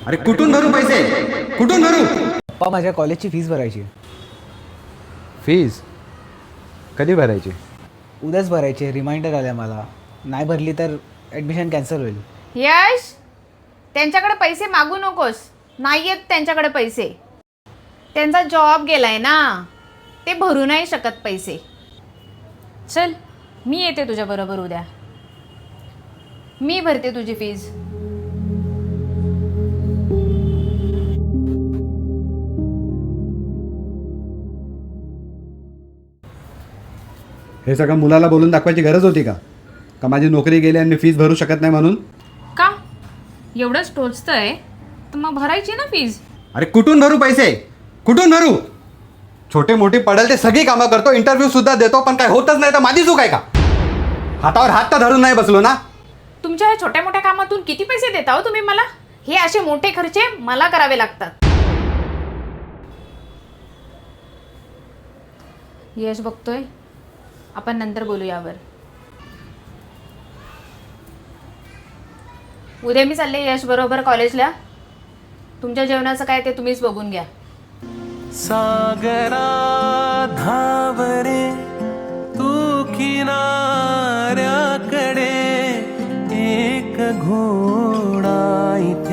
अरे कुठून भरू पैसे, कुठून भरू? पप्पा माझ्या कॉलेजची फीस भरायची. फीज कधी भरायची? उद्याच भरायची, रिमाइंडर आल्या मला. नाही भरली तर ॲडमिशन कॅन्सल होईल. यश, त्यांच्याकडे पैसे मागू नकोस. नाही आहेत त्यांच्याकडे पैसे. त्यांचा जॉब गेलाय ना, ते भरू नाही शकत पैसे. चल, मी येते तुझ्याबरोबर उद्या. मी भरते तुझी फीज. हे सगळं मुलाला बोलून दाखवायची गरज होती का? का माझी नोकरी गेली आणि मी फीस भरू शकत नाही म्हणून? का एवढंच टोचतंय तर मग भरायची ना फीज. अरे कुठून भरू पैसे, कुठून भरू? छोटे मोठे पडेल ते सगळी कामं करतो, इंटरव्ह्यू सुद्धा देतो, पण काय होतच नाही तर माझी चूक आहे का? हातावर हात तर धरून नाही बसलो ना. तुमच्या ह्या छोट्या मोठ्या कामातून किती पैसे देता हो तुम्ही मला? हे असे मोठे खर्चे मला करावे लागतात. यश बघतोय, आपण नंतर बोलू यावर. उद्या मी चालले यश बरोबर कॉलेजला. तुमच्या जेवणाचं काय ते तुम्हीच बघून घ्या. सागरा धावरे तू किनाऱ्याकडे, एक घोडा इथे